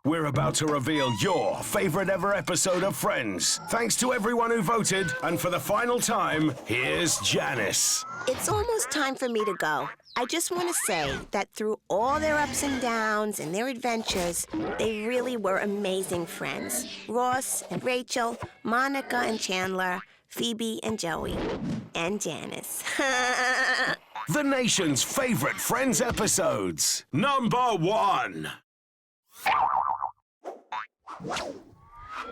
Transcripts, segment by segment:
We're about to reveal your favorite ever episode of Friends. Thanks to everyone who voted, and for the final time, here's Janice. It's almost time for me to go. I just want to say that through all their ups and downs and their adventures, they really were amazing friends. Ross and Rachel, Monica and Chandler, Phoebe and Joey, and Janice. The nation's favorite Friends episodes. Number 1.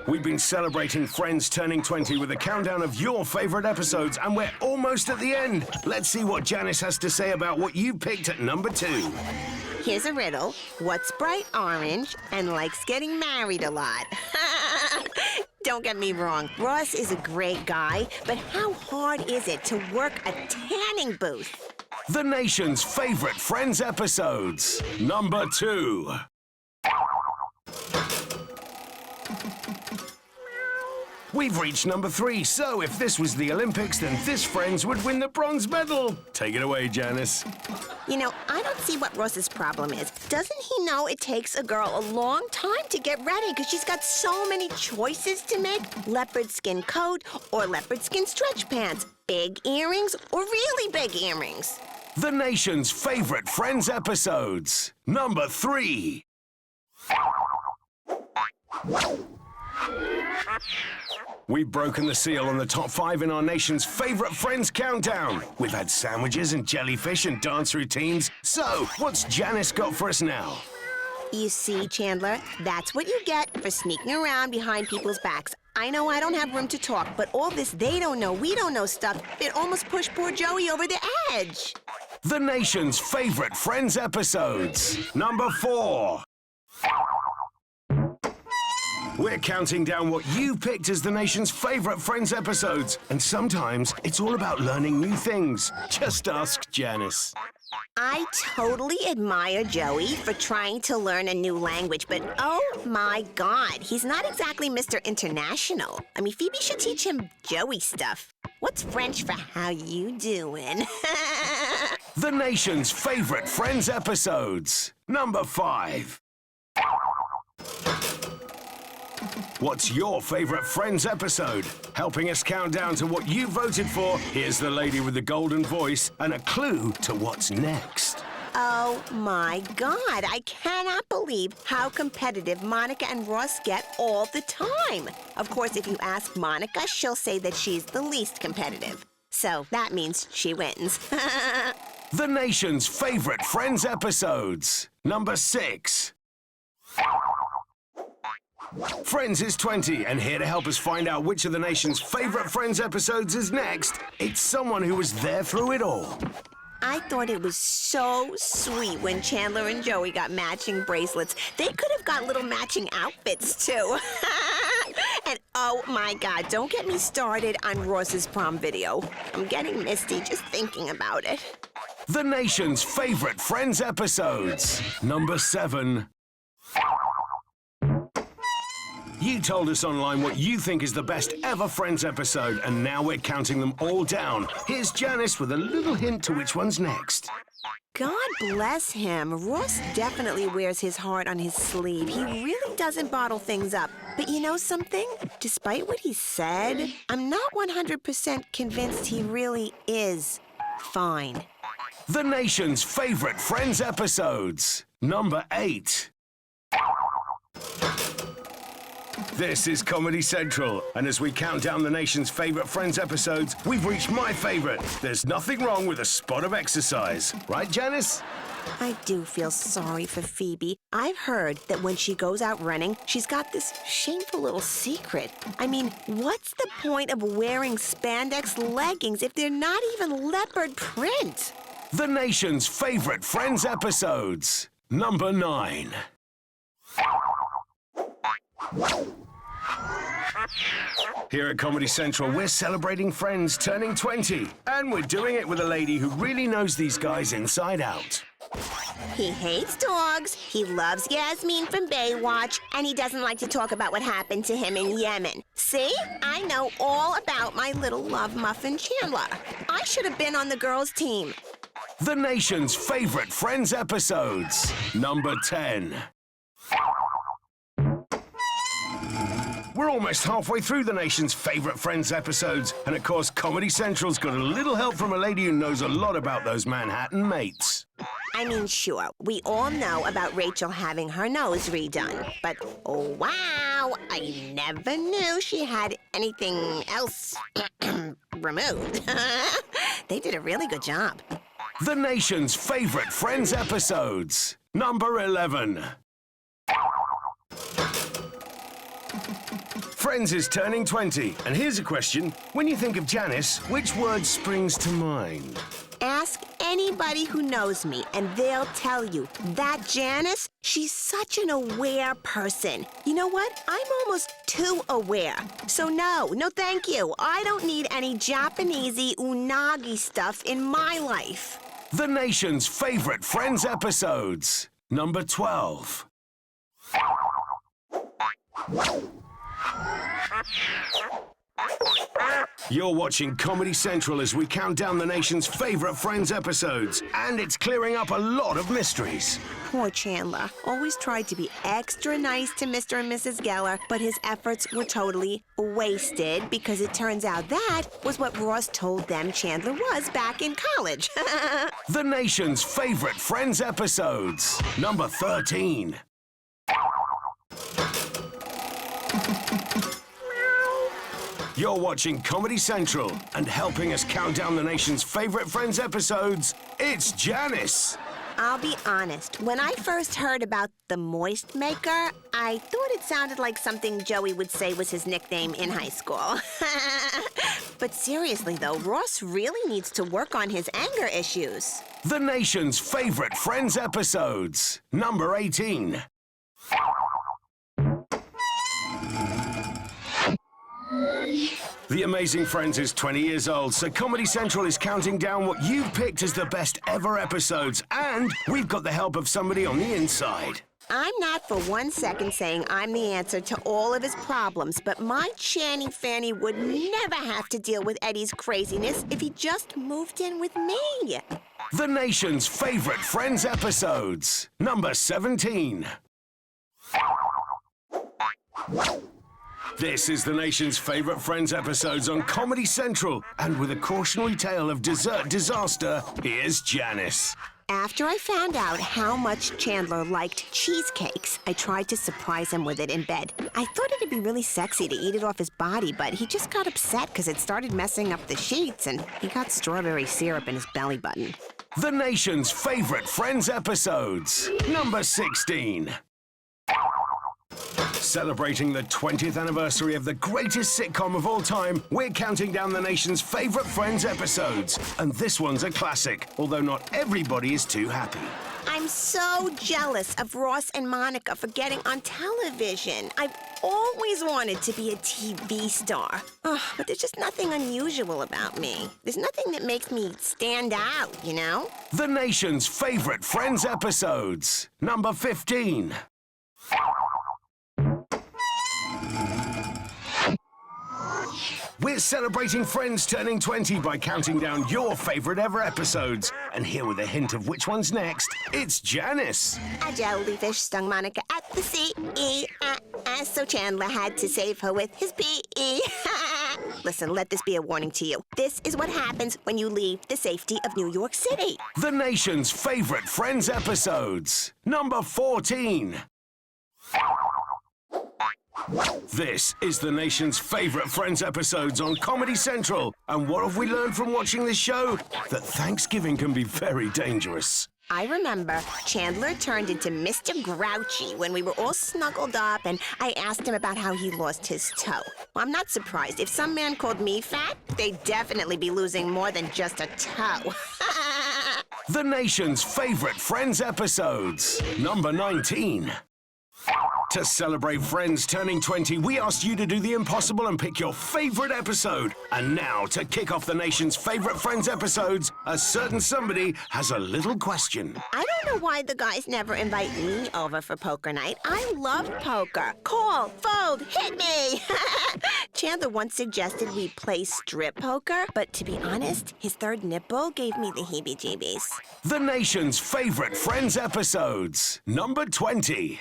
We've been celebrating Friends turning 20 with a countdown of your favorite episodes, and we're almost at the end. Let's see what Janice has to say about what you picked at number 2. Here's a riddle. What's bright orange and likes getting married a lot? Don't get me wrong, Ross is a great guy, but how hard is it to work a tanning booth? The nation's favorite Friends episodes. Number 2. We've reached number 3, so if this was the Olympics, then this Friends would win the bronze medal. Take it away, Janice. You know, I don't see what Ross's problem is. Doesn't he know it takes a girl a long time to get ready because she's got so many choices to make? Leopard skin coat or leopard skin stretch pants? Big earrings or really big earrings? The nation's favorite Friends episodes. Number 3. We've broken the seal on the top 5 in our nation's favorite Friends countdown. We've had sandwiches and jellyfish and dance routines. So, what's Janice got for us now? You see, Chandler, that's what you get for sneaking around behind people's backs. I know I don't have room to talk, but all this they don't know, we don't know stuff, it almost pushed poor Joey over the edge. The nation's favorite Friends episodes. Number 4. We're counting down what you picked as the nation's favorite Friends episodes. And sometimes it's all about learning new things. Just ask Janice. I totally admire Joey for trying to learn a new language, but oh my God, he's not exactly Mr. International. I mean, Phoebe should teach him Joey stuff. What's French for how you doing? The nation's favorite Friends episodes. Number 5. What's your favorite Friends episode? Helping us count down to what you voted for, here's the lady with the golden voice and a clue to what's next. Oh my God, I cannot believe how competitive Monica and Ross get all the time. Of course, if you ask Monica, she'll say that she's the least competitive. So that means she wins. The nation's favorite Friends episodes. Number 6. Friends is 20, and here to help us find out which of the nation's favorite Friends episodes is next, it's someone who was there through it all. I thought it was so sweet when Chandler and Joey got matching bracelets. They could have got little matching outfits, too. And oh my God, don't get me started on Ross's prom video. I'm getting misty just thinking about it. The nation's favorite Friends episodes. Number 7. You told us online what you think is the best ever Friends episode, and now we're counting them all down. Here's Janice with a little hint to which one's next. God bless him. Ross definitely wears his heart on his sleeve. He really doesn't bottle things up. But you know something? Despite what he said, I'm not 100% convinced he really is fine. The nation's favorite Friends episodes. Number 8. This is Comedy Central, and as we count down the nation's favorite Friends episodes, we've reached my favorite. There's nothing wrong with a spot of exercise. Right, Janice? I do feel sorry for Phoebe. I've heard that when she goes out running, she's got this shameful little secret. I mean, what's the point of wearing spandex leggings if they're not even leopard print? The nation's favorite Friends episodes. Number 9. Here at Comedy Central, we're celebrating Friends turning 20. And we're doing it with a lady who really knows these guys inside out. He hates dogs, he loves Yasmin from Baywatch, and he doesn't like to talk about what happened to him in Yemen. See? I know all about my little love muffin Chandler. I should have been on the girls' team. The nation's favorite Friends episodes. Number 10. almost halfway through the nation's favorite Friends episodes. And of course, Comedy Central's got a little help from a lady who knows a lot about those Manhattan mates. I mean, sure, we all know about Rachel having her nose redone. But, oh, wow, I never knew she had anything else removed. They did a really good job. The nation's favorite Friends episodes. Number 11. Friends is turning 20, and here's a question. When you think of Janice, which word springs to mind? Ask anybody who knows me, and they'll tell you that Janice, she's such an aware person. You know what? I'm almost too aware. So no thank you. I don't need any Japanesey unagi stuff in my life. The nation's favorite Friends episodes. Number 12. You're watching Comedy Central as we count down the nation's favorite Friends episodes, and it's clearing up a lot of mysteries. Poor Chandler. Always tried to be extra nice to Mr. and Mrs. Geller, but his efforts were totally wasted because it turns out that was what Ross told them Chandler was back in college. The nation's favorite Friends episodes. Number 13. You're watching Comedy Central, and helping us count down the nation's favorite Friends episodes, it's Janice. I'll be honest, when I first heard about the Moist Maker, I thought it sounded like something Joey would say was his nickname in high school. But seriously though, Ross really needs to work on his anger issues. The nation's favorite Friends episodes. Number 18. The Amazing Friends is 20 years old, so Comedy Central is counting down what you've picked as the best ever episodes, and we've got the help of somebody on the inside. I'm not for 1 second saying I'm the answer to all of his problems, but my Channy Fanny would never have to deal with Eddie's craziness if he just moved in with me. The nation's favorite Friends episodes. Number 17. This is the nation's favorite Friends episodes on Comedy Central, and with a cautionary tale of dessert disaster, here's Janice. After I found out how much Chandler liked cheesecakes, I tried to surprise him with it in bed. I thought it'd be really sexy to eat it off his body, but he just got upset because it started messing up the sheets, and he got strawberry syrup in his belly button. The nation's favorite Friends episodes. Number 16. Celebrating the 20th anniversary of the greatest sitcom of all time, we're counting down the nation's favorite Friends episodes. And this one's a classic, although not everybody is too happy. I'm so jealous of Ross and Monica for getting on television. I've always wanted to be a TV star. But there's just nothing unusual about me. There's nothing that makes me stand out, you know? The nation's favorite Friends episodes. Number 15. We're celebrating Friends turning 20 by counting down your favorite ever episodes. And here with a hint of which one's next, it's Janice. A jellyfish stung Monica at the sea. So Chandler had to save her with his pee. Listen, let this be a warning to you. This is what happens when you leave the safety of New York City. The nation's favorite Friends episodes. Number 14. This is the nation's favorite Friends episodes on Comedy Central. And what have we learned from watching this show? That Thanksgiving can be very dangerous. I remember Chandler turned into Mr. Grouchy when we were all snuggled up, and I asked him about how he lost his toe. Well, I'm not surprised. If some man called me fat, they'd definitely be losing more than just a toe. The nation's favorite Friends episodes. Number 19. To celebrate Friends turning 20, we asked you to do the impossible and pick your favorite episode. And now, to kick off the nation's favorite Friends episodes, a certain somebody has a little question. I don't know why the guys never invite me over for poker night. I love poker. Call, fold, hit me. Chandler once suggested we play strip poker, but to be honest, his third nipple gave me the heebie-jeebies. The nation's favorite Friends episodes. Number 20.